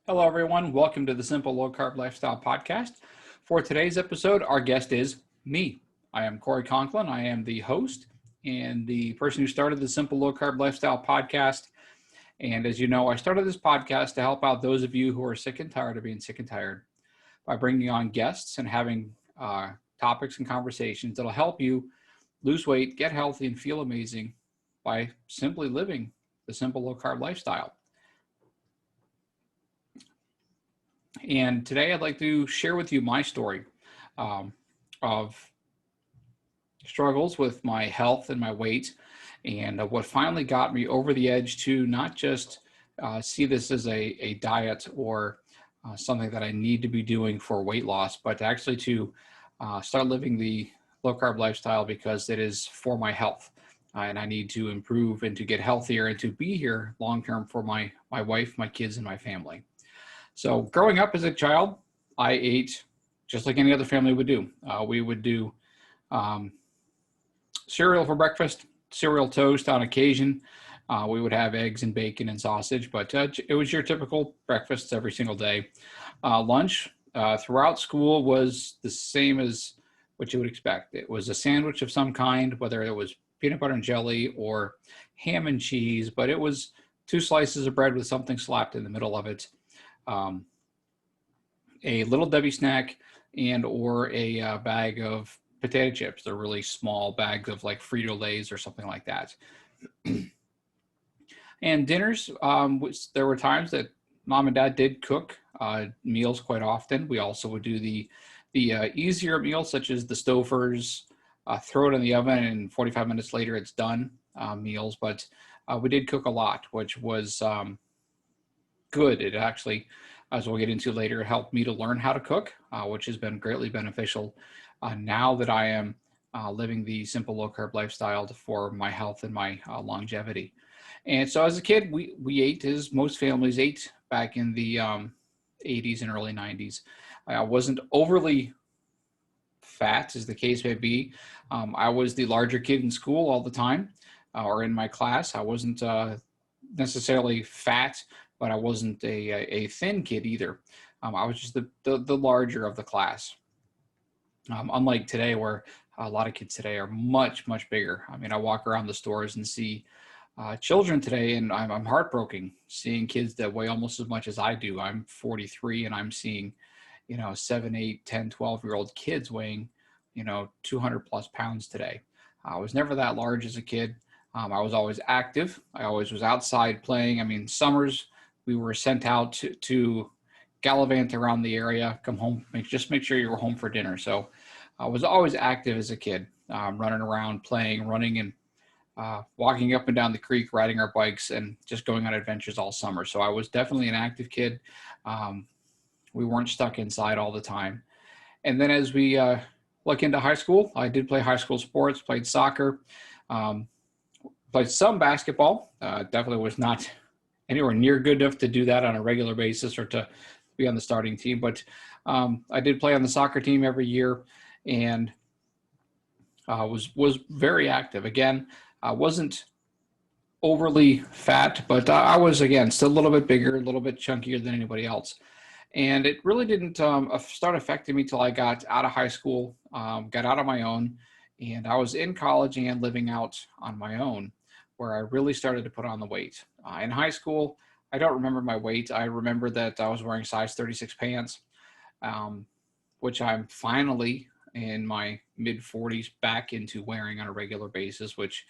Hello, everyone. Welcome to the Simple Low Carb Lifestyle Podcast. For today's episode, our guest is me. I am Corey Conklin. I am the host and the person who started the Simple Low Carb Lifestyle Podcast. And as you know, I started this podcast to help out those of you who are sick and tired of being sick and tired by bringing on guests and having topics and conversations that'll help you lose weight, get healthy, and feel amazing by simply living the simple low carb lifestyle. And today I'd like to share with you my story of struggles with my health and my weight, and what finally got me over the edge to not just see this as a diet or something that I need to be doing for weight loss, but actually to start living the low carb lifestyle because it is for my health. And I need to improve and to get healthier and to be here long term for my wife, my kids, and my family. So growing up as a child, I ate just like any other family would do. We would do cereal for breakfast, cereal toast on occasion. We would have eggs and bacon and sausage, but it was your typical breakfasts every single day. Lunch throughout school was the same as what you would expect. It was a sandwich of some kind, whether it was peanut butter and jelly or ham and cheese, but it was 2 slices of bread with something slapped in the middle of it. A Little Debbie snack and or a bag of potato chips. They're really small bags of like Frito-Lays or something like that. And dinners, which there were times that mom and dad did cook meals quite often. We also would do the easier meals such as the Stouffer's, throw it in the oven and 45 minutes later it's done meals. But we did cook a lot, which was good. It actually, as we'll get into later, helped me to learn how to cook, which has been greatly beneficial now that I am living the simple low carb lifestyle for my health and my longevity. And so as a kid, we ate as most families ate back in the 80s and early 90s. I wasn't overly fat, as the case may be. I was the larger kid in school all the time, or in my class. I wasn't necessarily fat, but I wasn't a thin kid either. I was just the larger of the class. Unlike today, where a lot of kids today are much, much bigger. I mean, I walk around the stores and see children today, and I'm heartbroken seeing kids that weigh almost as much as I do. I'm 43, and I'm seeing, 7, 8, 10, 12-year-old kids weighing, 200 plus pounds today. I was never that large as a kid. I was always active. I always was outside playing. I mean, summers, we were sent out to gallivant around the area, come home, just make sure you were home for dinner. So I was always active as a kid, running around, playing, running, and walking up and down the creek, riding our bikes, and just going on adventures all summer. So I was definitely an active kid. We weren't stuck inside all the time. And then as we look into high school, I did play high school sports, played soccer, played some basketball. Definitely was not anywhere near good enough to do that on a regular basis or to be on the starting team. But I did play on the soccer team every year and was very active. Again, I wasn't overly fat, but I was, again, still a little bit bigger, a little bit chunkier than anybody else. And it really didn't start affecting me till I got out of high school, got out on my own, and I was in college and living out on my own, where I really started to put on the weight. In high school, I don't remember my weight. I remember that I was wearing size 36 pants, which I'm finally in my mid 40s back into wearing on a regular basis, which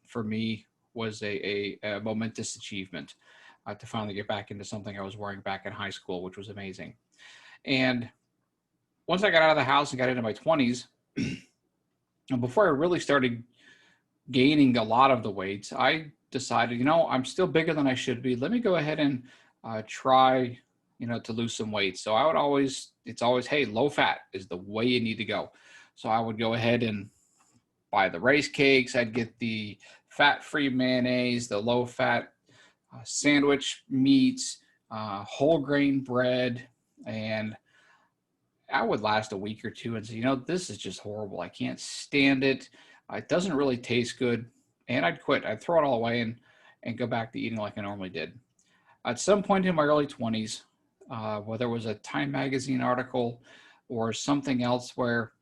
for me was a momentous achievement to finally get back into something I was wearing back in high school, which was amazing. And once I got out of the house and got into my 20s, and before I really started gaining a lot of the weight, I decided, I'm still bigger than I should be. Let me go ahead and try, to lose some weight. So it's always, hey, low fat is the way you need to go. So I would go ahead and buy the rice cakes. I'd get the fat-free mayonnaise, the low-fat sandwich meats, whole grain bread, and I would last a week or two and say, this is just horrible. I can't stand it. It doesn't really taste good. And I'd quit. I'd throw it all away and go back to eating like I normally did. At some point in my early 20s, whether it was a Time Magazine article or something else where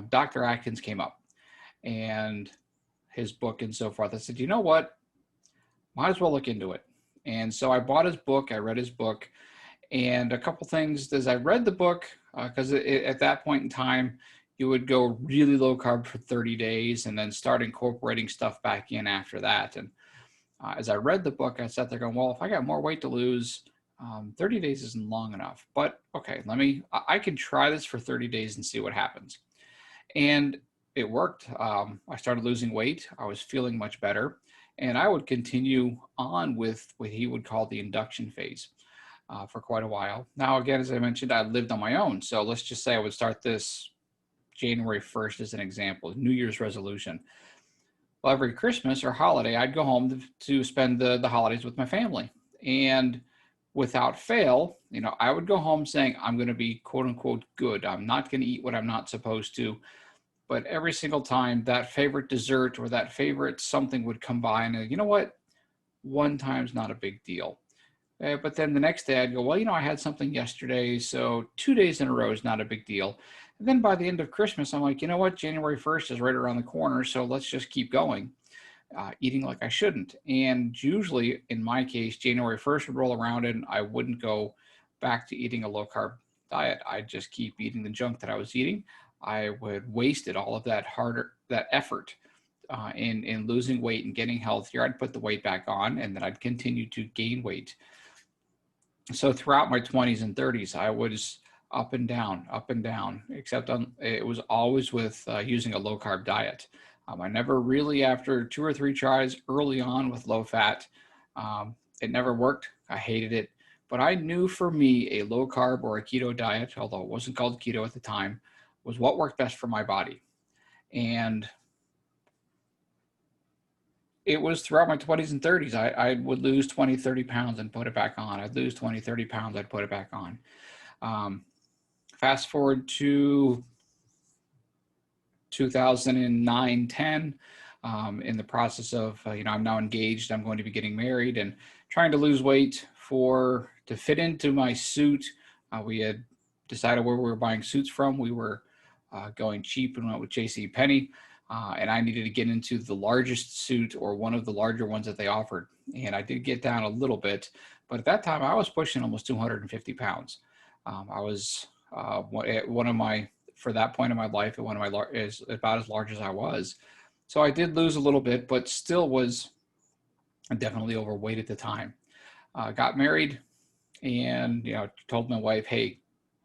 Dr. Atkins came up and his book and so forth, I said, you know what? Might as well look into it. And so I bought his book, I read his book, and a couple things as I read the book, because at that point in time, you would go really low carb for 30 days and then start incorporating stuff back in after that. And as I read the book, I sat there going, well, if I got more weight to lose, 30 days isn't long enough. But okay, I can try this for 30 days and see what happens. And it worked. I started losing weight. I was feeling much better. And I would continue on with what he would call the induction phase for quite a while. Now, again, as I mentioned, I lived on my own. So let's just say I would start this January 1st as an example, New Year's resolution. Well, every Christmas or holiday, I'd go home to spend the holidays with my family. And without fail, I would go home saying, I'm going to be quote unquote good. I'm not going to eat what I'm not supposed to. But every single time that favorite dessert or that favorite something would come by, and you know what? One time's not a big deal. But then the next day I'd go, well, I had something yesterday, so 2 days in a row is not a big deal. And then by the end of Christmas, I'm like, you know what? January 1st is right around the corner, so let's just keep going, eating like I shouldn't. And usually, in my case, January 1st would roll around and I wouldn't go back to eating a low-carb diet. I'd just keep eating the junk that I was eating. I would wasted all of that effort in losing weight and getting healthier. I'd put the weight back on, and then I'd continue to gain weight. So throughout my 20s and 30s, I was up and down, except it was always with using a low carb diet. I never really, after 2 or 3 tries early on with low fat, it never worked. I hated it. But I knew for me, a low carb or a keto diet, although it wasn't called keto at the time, was what worked best for my body. And it was throughout my 20s and 30s. I would lose 20, 30 pounds and put it back on. I'd lose 20, 30 pounds, I'd put it back on. Fast forward to 2009, 10, in the process of, I'm now engaged, I'm going to be getting married and trying to lose weight to fit into my suit. We had decided where we were buying suits from. We were going cheap and went with JCPenney. And I needed to get into the largest suit or one of the larger ones that they offered. And I did get down a little bit, but at that time I was pushing almost 250 pounds. I was for that point in my life, is about as large as I was. So I did lose a little bit, but still was definitely overweight at the time. Got married and, told my wife, hey,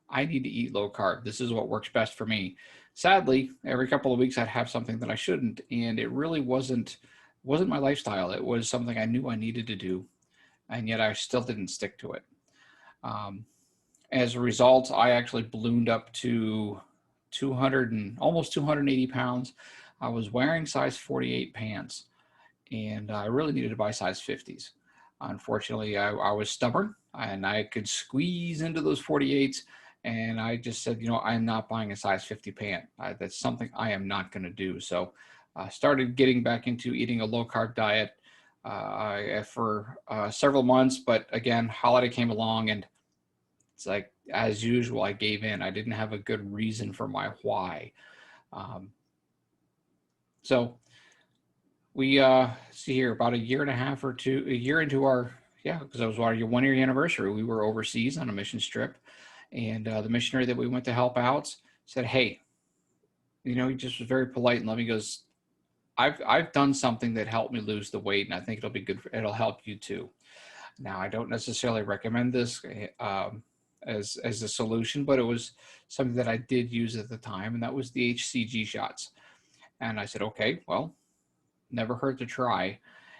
I need to eat low carb. This is what works best for me. Sadly, every couple of weeks I'd have something that I shouldn't, and it really wasn't my lifestyle. It was something I knew I needed to do, and yet I still didn't stick to it. As a result, I actually ballooned up to 200 and almost 280 pounds. I was wearing size 48 pants, and I really needed to buy size 50s. Unfortunately, I was stubborn, and I could squeeze into those 48s. And I just said, I'm not buying a size 50 pant. That's something I am not going to do. So I started getting back into eating a low carb diet for several months. But again, holiday came along and it's like, as usual, I gave in. I didn't have a good reason for my why. So we see here about a year into our, because it was our 1-year anniversary. We were overseas on a mission trip. And the missionary that we went to help out said, hey, he just was very polite and loving. He goes, I've done something that helped me lose the weight, and I think it'll be good. It'll help you too. Now, I don't necessarily recommend this as a solution, but it was something that I did use at the time, and that was the HCG shots. And I said, okay, well, never hurt to try.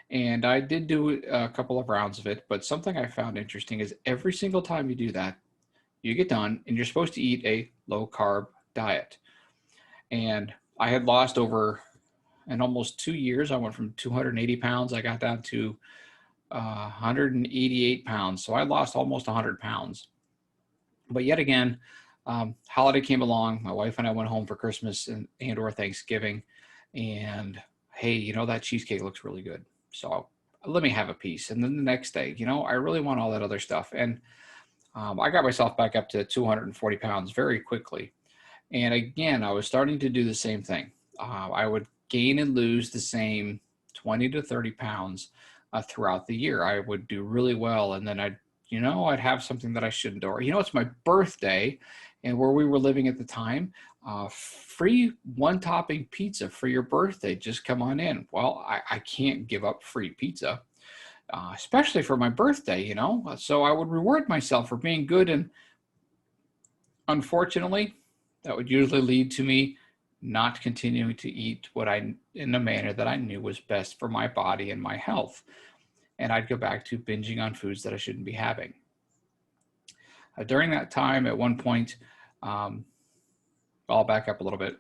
And I did do a couple of rounds of it, but something I found interesting is every single time you do that, you get done and you're supposed to eat a low carb diet. And I had lost over in almost 2 years. I went from 280 pounds. I got down to 188 pounds. So I lost almost 100 pounds. But yet again, holiday came along. My wife and I went home for Christmas and or Thanksgiving. And hey, that cheesecake looks really good. So let me have a piece. And then the next day, I really want all that other stuff. And I got myself back up to 240 pounds very quickly. And again, I was starting to do the same thing. I would gain and lose the same 20 to 30 pounds throughout the year. I would do really well. And then I'd have something that I shouldn't do. Or, it's my birthday, and where we were living at the time, free one topping pizza for your birthday. Just come on in. Well, I can't give up free pizza, especially for my birthday, So I would reward myself for being good. And unfortunately, that would usually lead to me not continuing to eat in a manner that I knew was best for my body and my health. And I'd go back to binging on foods that I shouldn't be having. During that time, at one point, I'll back up a little bit.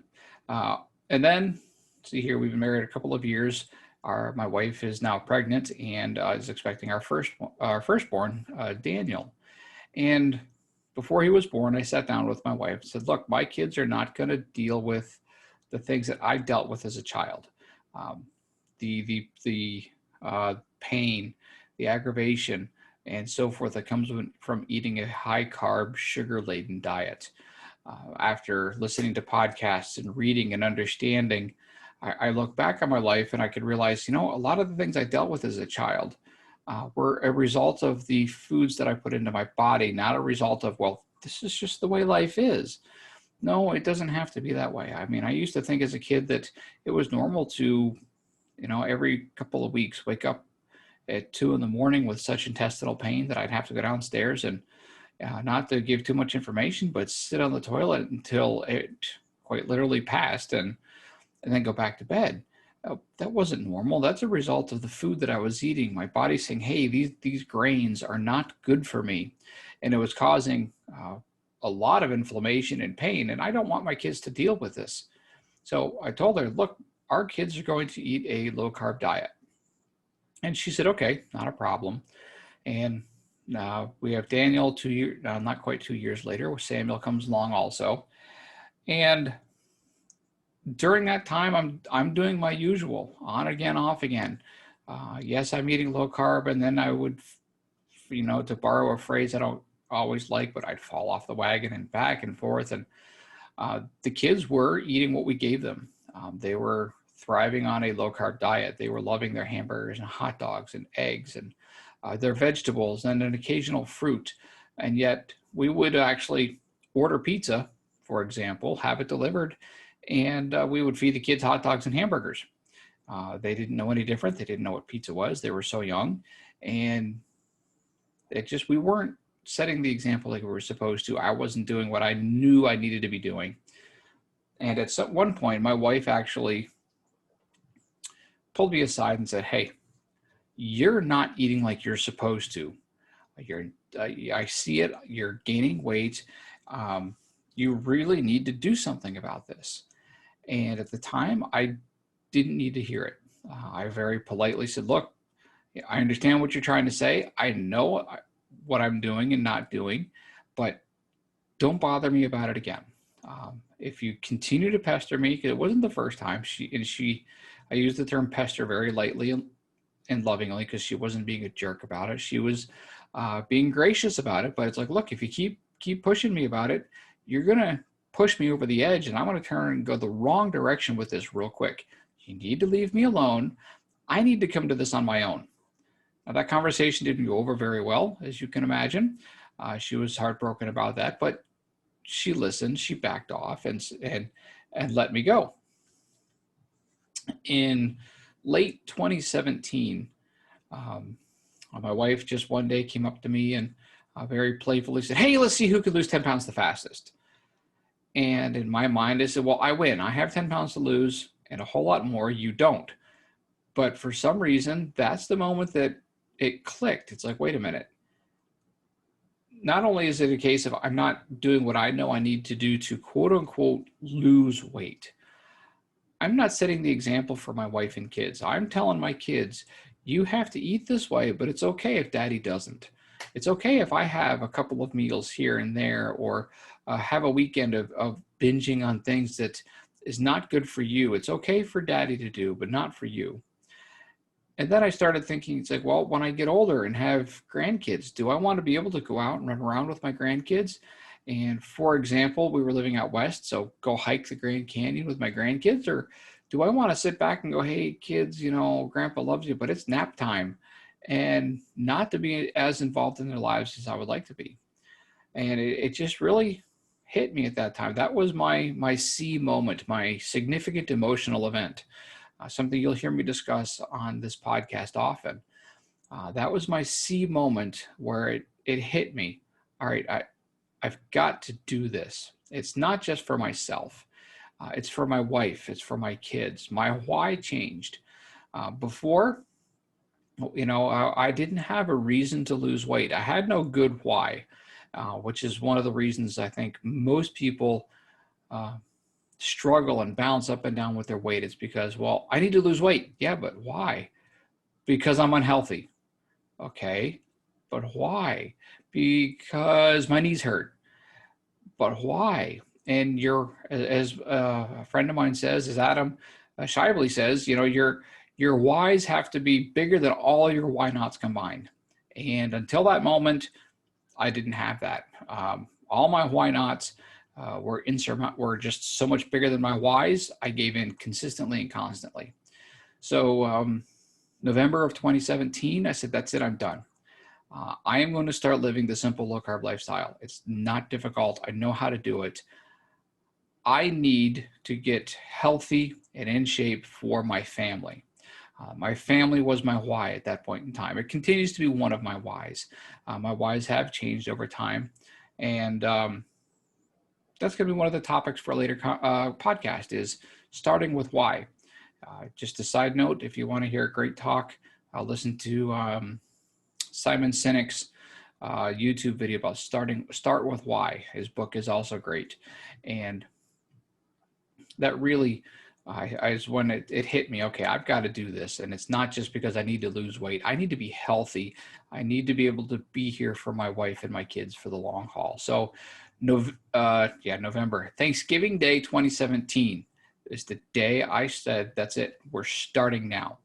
And then, see here, we've been married a couple of years. My wife is now pregnant and is expecting our firstborn, Daniel. And before he was born, I sat down with my wife and said, look, my kids are not going to deal with the things that I dealt with as a child. The pain, the aggravation, and so forth that comes from eating a high carb, sugar laden diet. After listening to podcasts and reading and understanding, I look back on my life and I could realize, a lot of the things I dealt with as a child were a result of the foods that I put into my body, not a result of, well, this is just the way life is. No, it doesn't have to be that way. I mean, I used to think as a kid that it was normal to, every couple of weeks wake up at 2 a.m. with such intestinal pain that I'd have to go downstairs and not to give too much information, but sit on the toilet until it quite literally passed and then go back to bed. That wasn't normal. That's a result of the food that I was eating. My body saying, hey, these grains are not good for me. And it was causing a lot of inflammation and pain. And I don't want my kids to deal with this. So I told her, look, our kids are going to eat a low carb diet. And she said, okay, not a problem. And we have Daniel not quite 2 years later. Samuel comes along also. And during that time, I'm doing my usual, on again, off again. Yes, I'm eating low carb, and then I would, to borrow a phrase I don't always like, but I'd fall off the wagon and back and forth. And the kids were eating what we gave them. They were thriving on a low carb diet. They were loving their hamburgers and hot dogs and eggs and their vegetables and an occasional fruit. And yet we would actually order pizza, for example, have it delivered, and we would feed the kids hot dogs and hamburgers. They didn't know any different. They didn't know what pizza was. They were so young. And we weren't setting the example like we were supposed to. I wasn't doing what I knew I needed to be doing. And at one point, my wife actually pulled me aside and said, hey, you're not eating like you're supposed to. I see it. You're gaining weight. You really need to do something about this. And at the time, I didn't need to hear it. I very politely said, look, I understand what you're trying to say. I know what I'm doing and not doing, but don't bother me about it again. If you continue to pester me, because it wasn't the first time, I used the term pester very lightly and lovingly because she wasn't being a jerk about it. She was being gracious about it, but it's like, look, if you keep pushing me about it, you're going to push me over the edge, and I'm going to turn and go the wrong direction with this real quick. You need to leave me alone. I need to come to this on my own. Now, that conversation didn't go over very well, as you can imagine. She was heartbroken about that, but she listened. She backed off and let me go. In late 2017, my wife just one day came up to me and very playfully said, hey, let's see who could lose 10 pounds the fastest. And in my mind, I said, well, I win. I have 10 pounds to lose and a whole lot more. You don't. But for some reason, that's the moment that it clicked. It's like, wait a minute. Not only is it a case of I'm not doing what I know I need to do to quote unquote lose weight, I'm not setting the example for my wife and kids. I'm telling my kids, you have to eat this way, but it's okay if daddy doesn't. It's okay if I have a couple of meals here and there, or have a weekend of binging on things that is not good for you. It's okay for daddy to do, but not for you. And then I started thinking, it's like, well, when I get older and have grandkids, do I want to be able to go out and run around with my grandkids? And for example, we were living out west, so go hike the Grand Canyon with my grandkids, or do I want to sit back and go, hey, kids, Grandpa loves you, but it's nap time, and not to be as involved in their lives as I would like to be. And it just really hit me at that time. That was my C moment, my significant emotional event, something you'll hear me discuss on this podcast often. That was my C moment where it hit me. All right, I've got to do this. It's not just for myself. It's for my wife. It's for my kids. My why changed. Before, I didn't have a reason to lose weight. I had no good why, which is one of the reasons I think most people struggle and bounce up and down with their weight. It's because, well, I need to lose weight. Yeah, but why? Because I'm unhealthy. Okay, but why? Because my knees hurt. But why? And as a friend of mine says, as Adam Shively says, your whys have to be bigger than all your why nots combined. And until that moment, I didn't have that. All my why nots were just so much bigger than my whys. I gave in consistently and constantly. So November of 2017, I said, that's it, I'm done. I am going to start living the simple low carb lifestyle. It's not difficult. I know how to do it. I need to get healthy and in shape for my family. My family was my why at that point in time. It continues to be one of my whys. My whys have changed over time. And that's going to be one of the topics for a later podcast, is starting with why. Just a side note, if you want to hear a great talk, I'll listen to Simon Sinek's YouTube video about start with why. His book is also great. And that really is when it hit me. Okay, I've got to do this. And it's not just because I need to lose weight. I need to be healthy. I need to be able to be here for my wife and my kids for the long haul. So November, Thanksgiving Day 2017 is the day I said, that's it, we're starting now.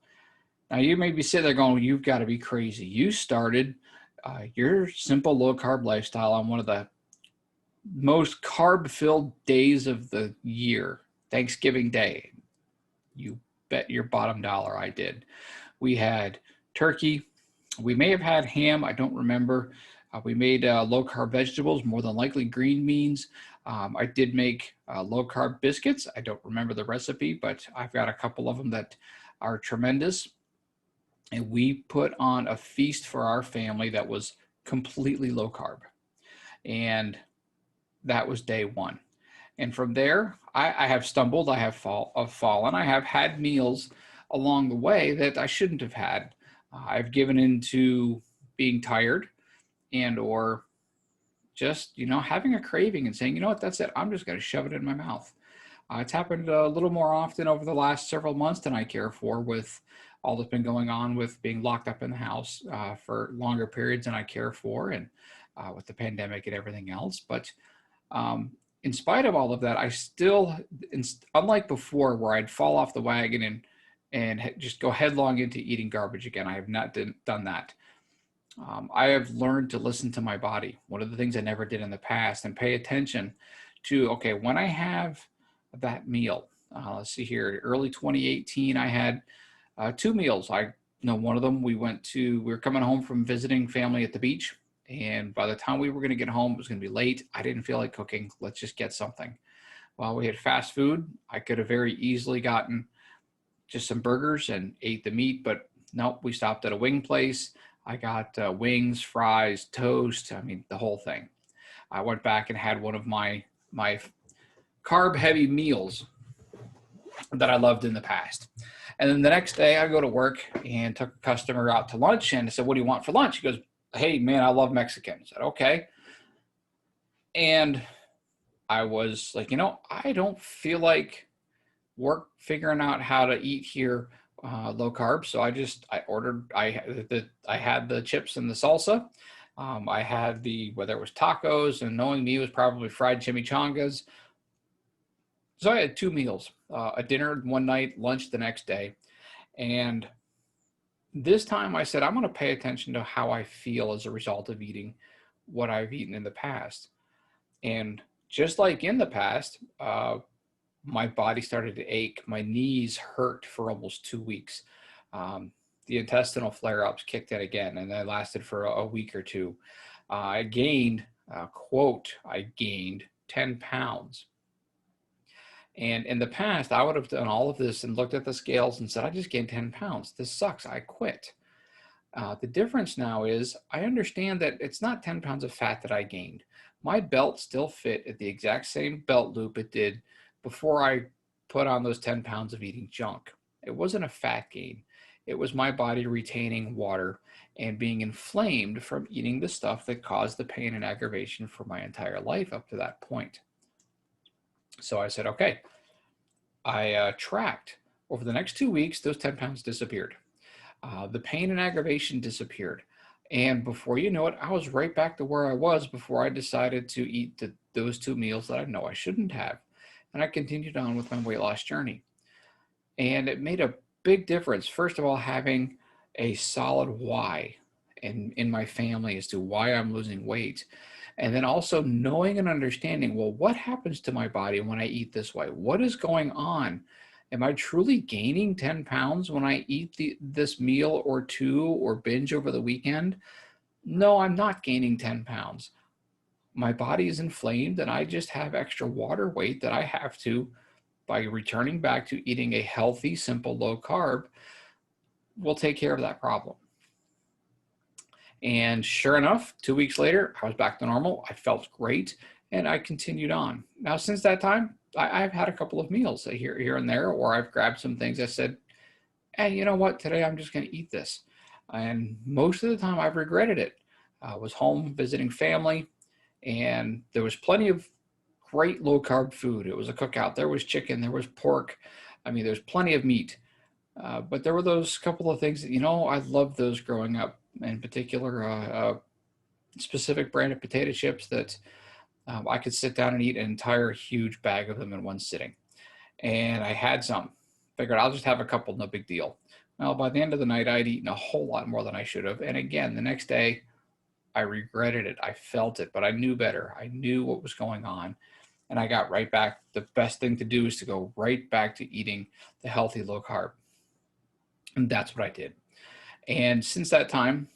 Now you may be sitting there going, you've got to be crazy. You started your simple low carb lifestyle on one of the most carb filled days of the year, Thanksgiving Day. You bet your bottom dollar I did. We had turkey. We may have had ham. I don't remember. We made low carb vegetables, more than likely green beans. I did make low carb biscuits. I don't remember the recipe, but I've got a couple of them that are tremendous. And we put on a feast for our family that was completely low carb. And that was day one. And from there, I have stumbled, I have fallen, I have had meals along the way that I shouldn't have had. I've given into being tired and or just, having a craving and saying, you know what, that's it. I'm just going to shove it in my mouth. It's happened a little more often over the last several months than I care for, with all that's been going on with being locked up in the house for longer periods than I care for, and with the pandemic and everything else. But in spite of all of that, I still, unlike before where I'd fall off the wagon and just go headlong into eating garbage again, I have not done that. I have learned to listen to my body. One of the things I never did in the past, and pay attention to, okay, when I have that meal, let's see here, early 2018, I had 2 meals. One of them, we were coming home from visiting family at the beach. And by the time we were going to get home, it was going to be late. I didn't feel like cooking. Let's just get something. Well, we had fast food. I could have very easily gotten just some burgers and ate the meat, but nope, we stopped at a wing place. I got wings, fries, toast. I mean, the whole thing. I went back and had one of my carb heavy meals that I loved in the past. And then the next day I go to work and took a customer out to lunch, and I said, what do you want for lunch? He goes, hey man, I love Mexican. I said, okay. And I was like, I don't feel like figuring out how to eat here low carb. So I ordered, I had the chips and the salsa. I had whether it was tacos, and knowing me, it was probably fried chimichangas. So I had 2 meals, a dinner one night, lunch the next day. And This time I said, I'm going to pay attention to how I feel as a result of eating what I've eaten in the past. And just like in the past, my body started to ache. My knees hurt for almost 2 weeks. Um, the intestinal flare-ups kicked in again, and that lasted for a week or two. I gained, quote, I gained 10 pounds. And in the past, I would have done all of this and looked at the scales and said, I just gained 10 pounds. This sucks. I quit. The difference now is I understand that it's not 10 pounds of fat that I gained. My belt still fit at the exact same belt loop it did before I put on those 10 pounds of eating junk. It wasn't a fat gain. It was my body retaining water and being inflamed from eating the stuff that caused the pain and aggravation for my entire life up to that point. So I said, okay, I tracked. Over the next 2 weeks, those 10 pounds disappeared. The pain and aggravation disappeared. And before you know it, I was right back to where I was before I decided to eat those 2 meals that I know I shouldn't have. And I continued on with my weight loss journey. And it made a big difference. First of all, having a solid why in my family as to why I'm losing weight. And then also knowing and understanding, well, what happens to my body when I eat this way? What is going on? Am I truly gaining 10 pounds when I eat this meal or two or binge over the weekend? No, I'm not gaining 10 pounds. My body is inflamed and I just have extra water weight that I have to, by returning back to eating a healthy, simple, low carb, will take care of that problem. And sure enough, 2 weeks later, I was back to normal. I felt great and I continued on. Now, since that time, I've had a couple of meals here and there, or I've grabbed some things. I said, hey, you know what? Today I'm just going to eat this. And most of the time I've regretted it. I was home visiting family and there was plenty of great low carb food. It was a cookout. There was chicken, there was pork. I mean, there's plenty of meat. But there were those couple of things that, I loved those growing up. In particular, a specific brand of potato chips that I could sit down and eat an entire huge bag of them in one sitting. And I had some. Figured I'll just have a couple, no big deal. Well, by the end of the night, I'd eaten a whole lot more than I should have. And again, the next day, I regretted it. I felt it, but I knew better. I knew what was going on. And I got right back. The best thing to do is to go right back to eating the healthy low carb. And that's what I did. And since that time,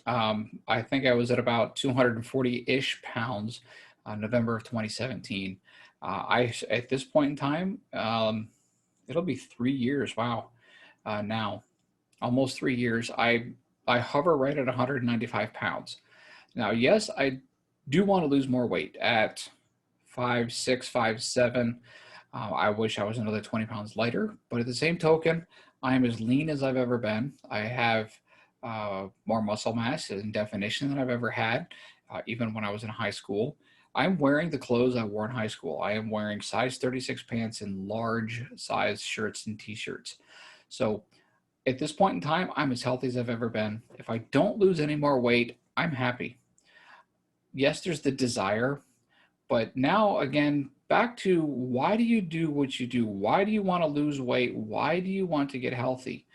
I think I was at about 240-ish pounds, November of 2017. At this point in time, it'll be 3 years. Wow. Now, almost 3 years. I hover right at 195 pounds. Now, yes, I do want to lose more weight at 5'6", 5'7". I wish I was another 20 pounds lighter, but at the same token, I am as lean as I've ever been. I have more muscle mass and definition than I've ever had, even when I was in high school. I'm wearing the clothes I wore in high school. I am wearing size 36 pants and large size shirts and t-shirts. So at this point in time, I'm as healthy as I've ever been. If I don't lose any more weight, I'm happy. Yes, there's the desire, but now again, back to why do you do what you do? Why do you want to lose weight? Why do you want to get healthy?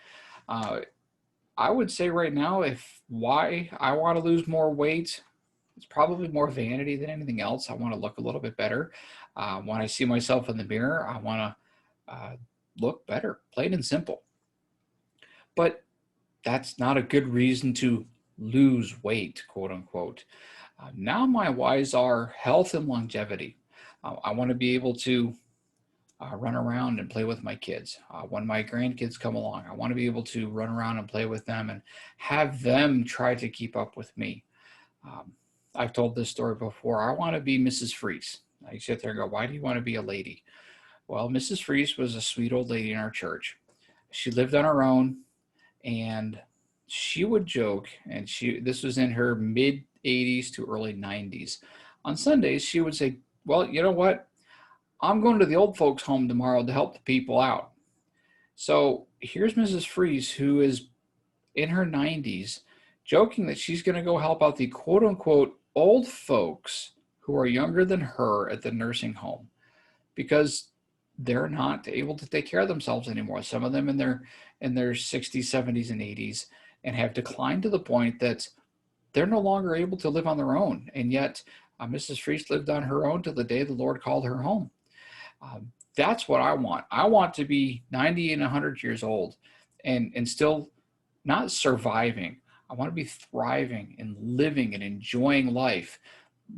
I would say right now, if why I want to lose more weight, it's probably more vanity than anything else. I want to look a little bit better. When I see myself in the mirror, I want to look better, plain and simple. But that's not a good reason to lose weight, quote unquote. Now my whys are health and longevity. I want to be able to run around and play with my kids. When my grandkids come along, I want to be able to run around and play with them and have them try to keep up with me. I've told this story before. I want to be Mrs. Freeze. I sit there and go, why do you want to be a lady? Well, Mrs. Freeze was a sweet old lady in our church. She lived on her own and she would joke, and this was in her mid 80s to early 90s. On Sundays, she would say, well, you know what? I'm going to the old folks home tomorrow to help the people out. So here's Mrs. Freeze, who is in her 90s, joking that she's going to go help out the quote unquote old folks who are younger than her at the nursing home because they're not able to take care of themselves anymore. Some of them in their 60s, 70s, and 80s. and have declined to the point that they're no longer able to live on their own. And yet Mrs. Freese lived on her own till the day the Lord called her home. That's what I want. I want to be 90 and 100 years old and still not surviving. I want to be thriving and living and enjoying life,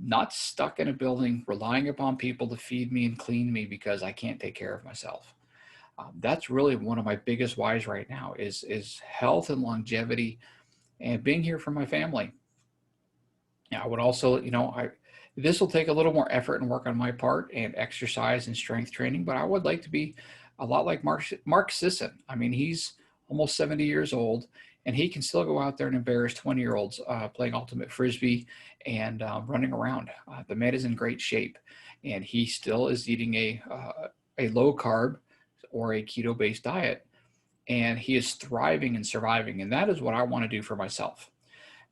not stuck in a building, relying upon people to feed me and clean me because I can't take care of myself. That's really one of my biggest whys right now is health and longevity and being here for my family. I would also, this will take a little more effort and work on my part and exercise and strength training, but I would like to be a lot like Mark Sisson. I mean, he's almost 70 years old and he can still go out there and embarrass 20-year-olds playing ultimate Frisbee and running around. The man is in great shape and he still is eating a low carb or a keto-based diet, and he is thriving and surviving. And that is what I want to do for myself.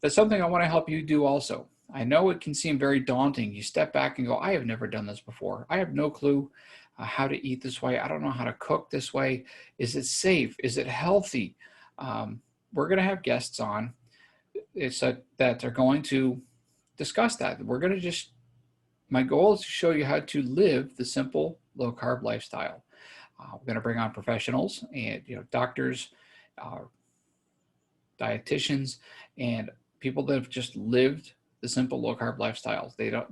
That's something I want to help you do also. I know it can seem very daunting. You step back and go, I have never done this before. I have no clue how to eat this way. I don't know how to cook this way. Is it safe? Is it healthy? We're going to have guests on that are going to discuss that. My goal is to show you how to live the simple low carb lifestyle. We're going to bring on professionals and doctors, dietitians, and people that have just lived the simple low carb lifestyles. They don't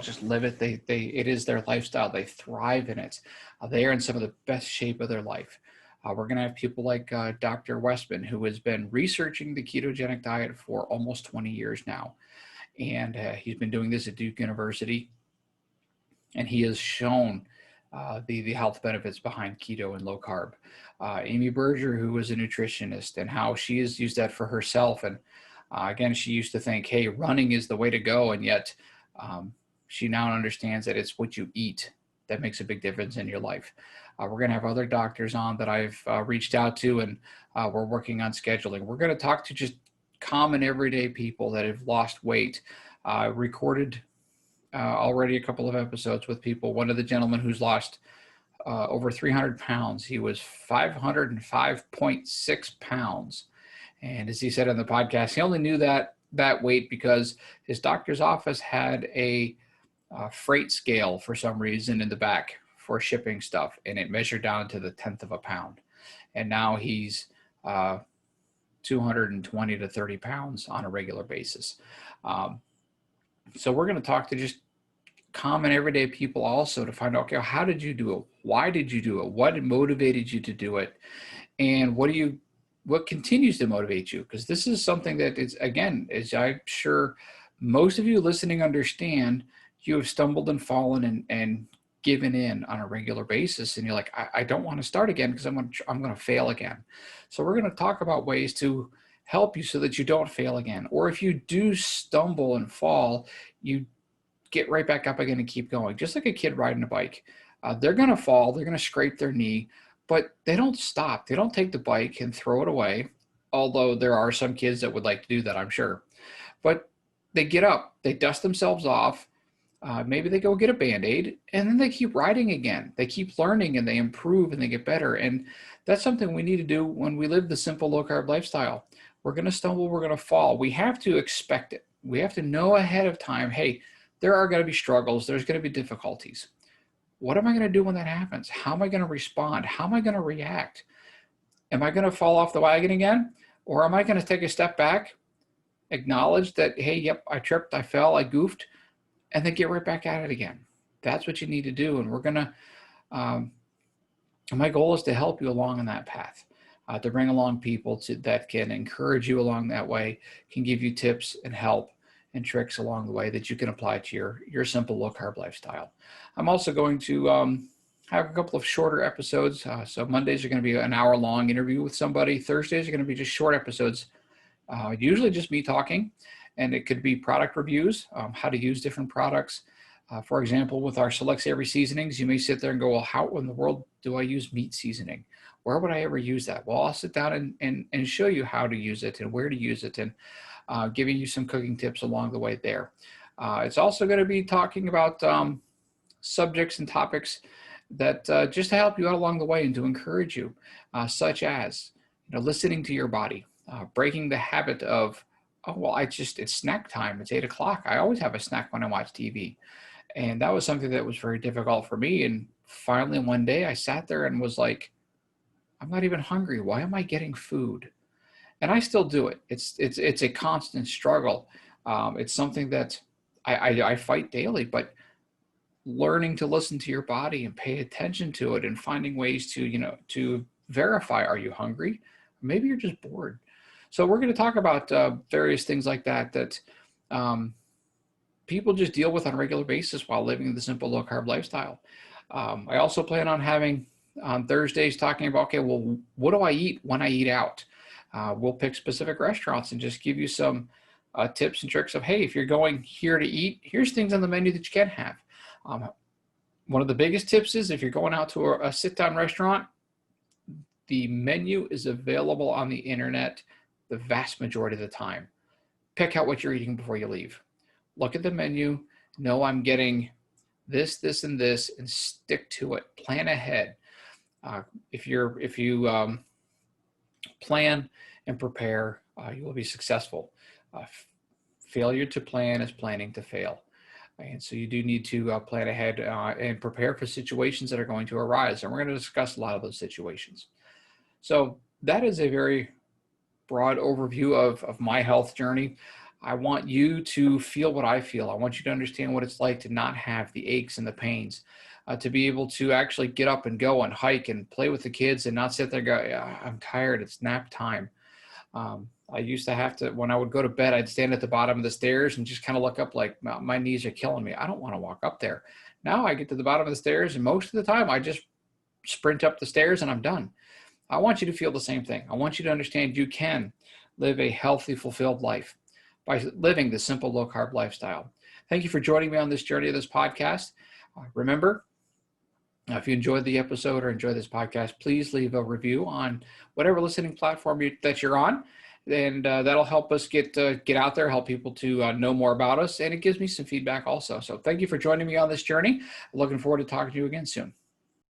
just live it. It is their lifestyle. They thrive in it. They are in some of the best shape of their life. We're going to have people like Dr. Westman, who has been researching the ketogenic diet for almost 20 years now. And he's been doing this at Duke University. And he has shown the health benefits behind keto and low carb. Amy Berger, who is a nutritionist, and how she has used that for herself. And again, she used to think, hey, running is the way to go. And yet she now understands that it's what you eat that makes a big difference in your life. We're going to have other doctors on that I've reached out to, and we're working on scheduling. We're going to talk to just common everyday people that have lost weight. Recorded already a couple of episodes with people. One of the gentlemen who's lost over 300 pounds. He was 505.6 pounds. And as he said on the podcast, he only knew that weight because his doctor's office had a freight scale for some reason in the back for shipping stuff. And it measured down to the 10th of a pound. And now he's 220 to 30 pounds on a regular basis. So we're going to talk to just common everyday people also to find out, okay, how did you do it? Why did you do it? What motivated you to do it? And what continues to motivate you? Because this is something that is, again, as I'm sure most of you listening understand, you have stumbled and fallen and given in on a regular basis. And you're like, I don't want to start again because I'm going to fail again. So we're going to talk about ways to help you so that you don't fail again. Or if you do stumble and fall, you get right back up again and keep going. Just like a kid riding a bike. They're going to fall, they're going to scrape their knee, but they don't stop. They don't take the bike and throw it away. Although there are some kids that would like to do that, I'm sure. But they get up, they dust themselves off. Maybe they go get a Band-Aid, and then they keep riding again. They keep learning and they improve and they get better. And that's something we need to do when we live the simple low carb lifestyle. We're going to stumble, we're going to fall. We have to expect it. We have to know ahead of time, hey, there are going to be struggles. There's going to be difficulties. What am I going to do when that happens? How am I going to respond? How am I going to react? Am I going to fall off the wagon again? Or am I going to take a step back, acknowledge that, hey, yep, I tripped, I fell, I goofed, and then get right back at it again? That's what you need to do. And we're going to, my goal is to help you along in that path, to bring along people that can encourage you along that way, can give you tips and help and tricks along the way that you can apply to your simple low carb lifestyle. I'm also going to have a couple of shorter episodes. So Mondays are going to be an hour-long interview with somebody. Thursdays are going to be just short episodes, usually just me talking. And it could be product reviews, how to use different products. For example, with our Select Savory seasonings, you may sit there and go, well, how in the world do I use meat seasoning? Where would I ever use that? Well, I'll sit down and show you how to use it and where to use it, and giving you some cooking tips along the way there. It's also going to be talking about subjects and topics that just to help you out along the way and to encourage you, such as listening to your body. breaking the habit of, oh, well, it's snack time. It's 8 o'clock. I always have a snack when I watch TV. And that was something that was very difficult for me. And finally, one day I sat there and was like, I'm not even hungry. Why am I getting food? And I still do it. It's a constant struggle. It's something that I fight daily, but learning to listen to your body and pay attention to it and finding ways to, to verify, are you hungry? Maybe you're just bored. So we're going to talk about various things like that um, people just deal with on a regular basis while living the simple low carb lifestyle. I also plan on having on Thursdays talking about, okay, well, what do I eat when I eat out? We'll pick specific restaurants and just give you some tips and tricks of, hey, if you're going here to eat, here's things on the menu that you can have. One of the biggest tips is if you're going out to a sit-down restaurant, the menu is available on the internet the vast majority of the time. Pick out what you're eating before you leave. Look at the menu, know I'm getting this, this, and this, and stick to it. Plan ahead. If you plan and prepare, you will be successful. Failure to plan is planning to fail. And so you do need to plan ahead and prepare for situations that are going to arise. And we're going to discuss a lot of those situations. So that is a very broad overview of my health journey. I want you to feel what I feel. I want you to understand what it's like to not have the aches and the pains, to be able to actually get up and go and hike and play with the kids and not sit there and go, yeah, I'm tired, it's nap time. I used to have to, when I would go to bed, I'd stand at the bottom of the stairs and just kind of look up like my knees are killing me. I don't want to walk up there. Now I get to the bottom of the stairs and most of the time I just sprint up the stairs and I'm done. I want you to feel the same thing. I want you to understand you can live a healthy, fulfilled life by living the simple low carb lifestyle. Thank you for joining me on this journey of this podcast. Remember, if you enjoyed the episode or enjoy this podcast, please leave a review on whatever listening platform that you're on. And that'll help us get out there, help people to know more about us. And it gives me some feedback also. So thank you for joining me on this journey. Looking forward to talking to you again soon.